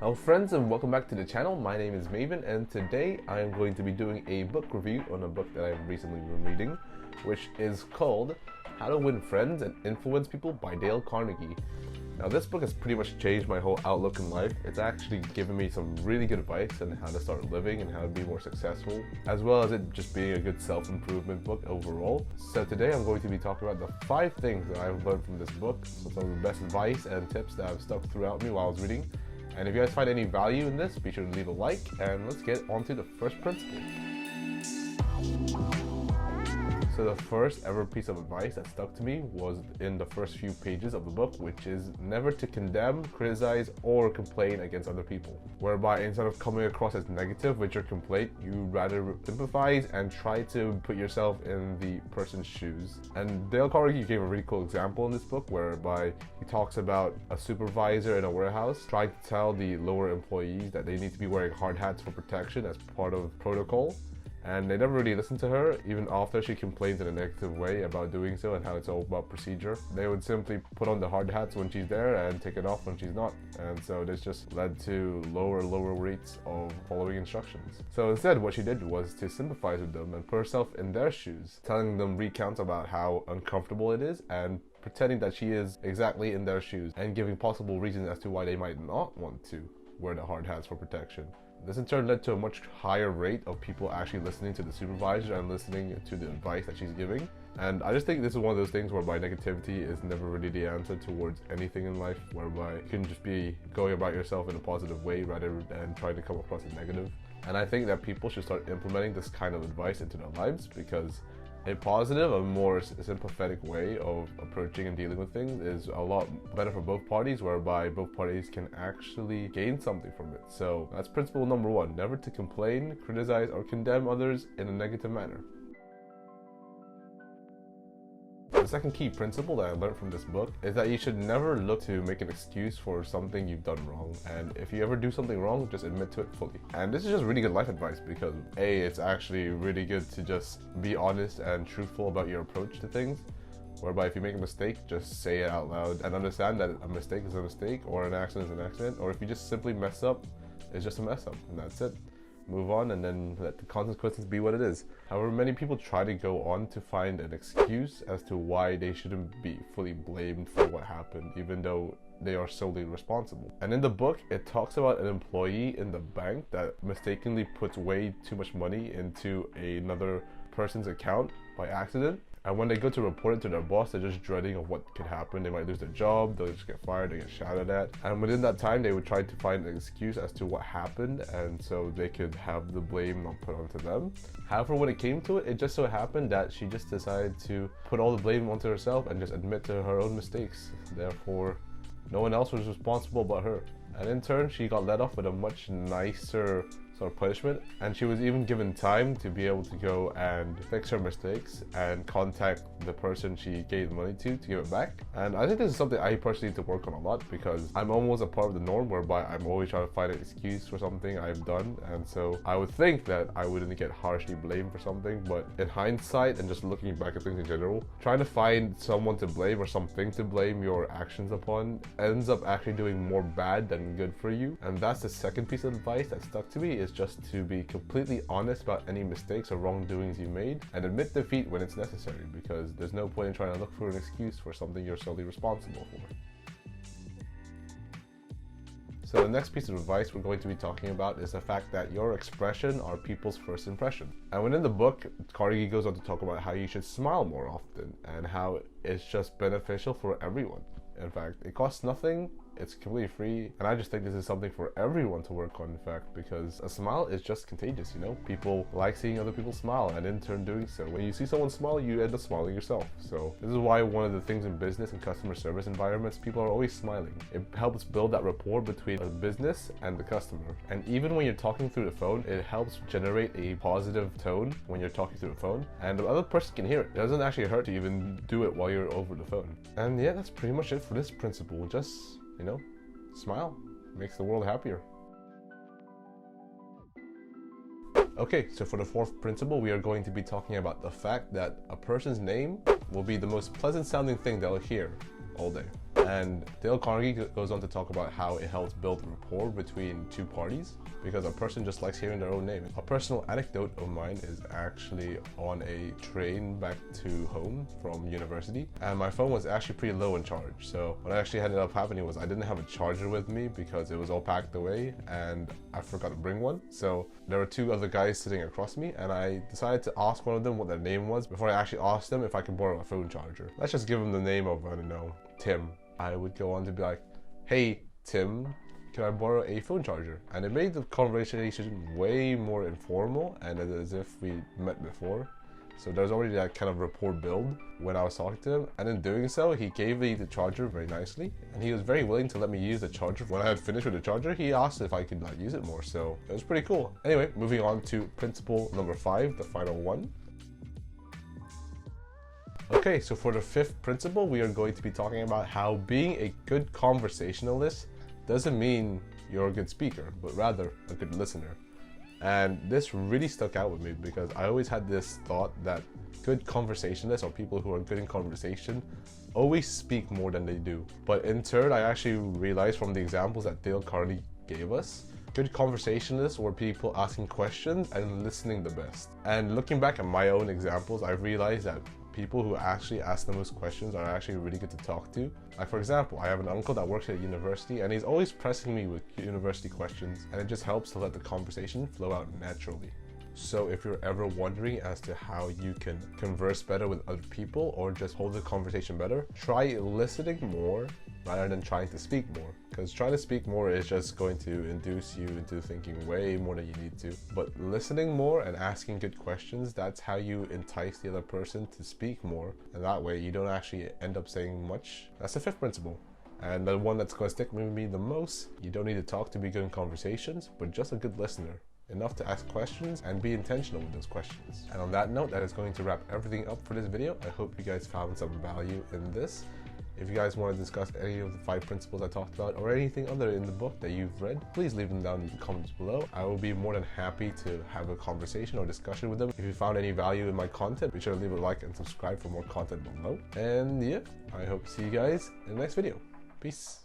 Hello friends, and welcome back to the channel. My name is Meiven, and today I am going to be doing a book review on a book that I've recently been reading, which is called How to Win Friends and Influence People by Dale Carnegie. Now this book has pretty much changed my whole outlook in life. It's actually given me some really good advice on how to start living and how to be more successful, as well as it just being a good self-improvement book overall. So today I'm going to be talking about the 5 things that I've learned from this book, some of the best advice and tips that have stuck throughout me while I was reading. And if you guys find any value in this, be sure to leave a like, and let's get on to the first principle. So the first ever piece of advice that stuck to me was in the first few pages of the book, which is never to condemn, criticize, or complain against other people. Whereby instead of coming across as negative with your complaint, you rather sympathize and try to put yourself in the person's shoes. And Dale Carnegie gave a really cool example in this book whereby he talks about a supervisor in a warehouse trying to tell the lower employees that they need to be wearing hard hats for protection as part of protocol. And they never really listened to her, even after she complained in a negative way about doing so and how it's all about procedure. They would simply put on the hard hats when she's there and take it off when she's not. And so this just led to lower rates of following instructions. So instead, what she did was to sympathize with them and put herself in their shoes, telling them recounts about how uncomfortable it is and pretending that she is exactly in their shoes and giving possible reasons as to why they might not want to wear the hard hats for protection. This in turn led to a much higher rate of people actually listening to the supervisor and listening to the advice that she's giving. And I just think this is one of those things whereby negativity is never really the answer towards anything in life, whereby you can just be going about yourself in a positive way rather than trying to come across as negative. And I think that people should start implementing this kind of advice into their lives, because a positive, a more sympathetic way of approaching and dealing with things is a lot better for both parties, whereby both parties can actually gain something from it. So that's principle number 1, never to complain, criticize, or condemn others in a negative manner. The second key principle that I learned from this book is that you should never look to make an excuse for something you've done wrong. And if you ever do something wrong, just admit to it fully. And this is just really good life advice because A, it's actually really good to just be honest and truthful about your approach to things. Whereby if you make a mistake, just say it out loud and understand that a mistake is a mistake, or an accident is an accident, or if you just simply mess up, it's just a mess up and that's it. Move on and then let the consequences be what it is. However, many people try to go on to find an excuse as to why they shouldn't be fully blamed for what happened, even though they are solely responsible. And in the book, it talks about an employee in the bank that mistakenly puts way too much money into another person's account by accident. And when they go to report it to their boss, they're just dreading of what could happen. They might lose their job, they'll just get fired, they get shouted at. And within that time, they would try to find an excuse as to what happened, and so they could have the blame not put onto them. However, when it came to it, it just so happened that she just decided to put all the blame onto herself and just admit to her own mistakes. Therefore, no one else was responsible but her. And in turn, she got let off with a much nicer sort of punishment, and she was even given time to be able to go and fix her mistakes and contact the person she gave the money to give it back. And I think this is something I personally need to work on a lot, because I'm almost a part of the norm whereby I'm always trying to find an excuse for something I've done, and so I would think that I wouldn't get harshly blamed for something, but in hindsight and just looking back at things in general, trying to find someone to blame or something to blame your actions upon ends up actually doing more bad than good for you. And that's the second piece of advice that stuck to me, is just to be completely honest about any mistakes or wrongdoings you made and admit defeat when it's necessary, because there's no point in trying to look for an excuse for something you're solely responsible for. So the next piece of advice we're going to be talking about is the fact that your expression are people's first impression. And within the book, Carnegie goes on to talk about how you should smile more often and how it's just beneficial for everyone. In fact, it costs nothing, it's completely free, and I just think this is something for everyone to work on, in fact, because a smile is just contagious, you know? People like seeing other people smile, and in turn doing so. When you see someone smile, you end up smiling yourself. So this is why one of the things in business and customer service environments, people are always smiling. It helps build that rapport between a business and the customer. And even when you're talking through the phone, it helps generate a positive tone when you're talking through the phone, and the other person can hear it. It doesn't actually hurt to even do it while you're over the phone. And yeah, that's pretty much it for this principle. Just, you know, smile. Makes the world happier. Okay, so for the fourth principle, we are going to be talking about the fact that a person's name will be the most pleasant sounding thing they'll hear all day. And Dale Carnegie goes on to talk about how it helps build rapport between two parties because a person just likes hearing their own name. A personal anecdote of mine is actually on a train back to home from university, and my phone was actually pretty low in charge. So what actually ended up happening was I didn't have a charger with me because it was all packed away and I forgot to bring one. So there were two other guys sitting across me, and I decided to ask one of them what their name was before I actually asked them if I could borrow a phone charger. Let's just give them the name of, I don't know, Tim. I would go on to be like, hey Tim, can I borrow a phone charger? And it made the conversation way more informal and as if we met before. So there's already that kind of rapport build when I was talking to him. And in doing so, he gave me the charger very nicely. And he was very willing to let me use the charger. When I had finished with the charger, he asked if I could use it more. So it was pretty cool. Anyway, moving on to principle number 5, the final one. Okay, so for the 5th principle, we are going to be talking about how being a good conversationalist doesn't mean you're a good speaker, but rather a good listener. And this really stuck out with me because I always had this thought that good conversationalists or people who are good in conversation always speak more than they do. But in turn, I actually realized from the examples that Dale Carnegie gave us, good conversationalists were people asking questions and listening the best. And looking back at my own examples, I've realized that people who actually ask the most questions are actually really good to talk to. Like for example, I have an uncle that works at university and he's always pressing me with university questions, and it just helps to let the conversation flow out naturally. So if you're ever wondering as to how you can converse better with other people or just hold the conversation better, try listening more rather than trying to speak more. Because trying to speak more is just going to induce you into thinking way more than you need to. But listening more and asking good questions, that's how you entice the other person to speak more. And that way you don't actually end up saying much. That's the 5th principle. And the one that's going to stick with me the most, you don't need to talk to be good in conversations, but just a good listener. Enough to ask questions and be intentional with those questions. And on that note, that is going to wrap everything up for this video. I hope you guys found some value in this. If you guys want to discuss any of the 5 principles I talked about or anything other in the book that you've read, please leave them down in the comments below. I will be more than happy to have a conversation or discussion with them. If you found any value in my content, be sure to leave a like and subscribe for more content below. And yeah, I hope to see you guys in the next video. Peace.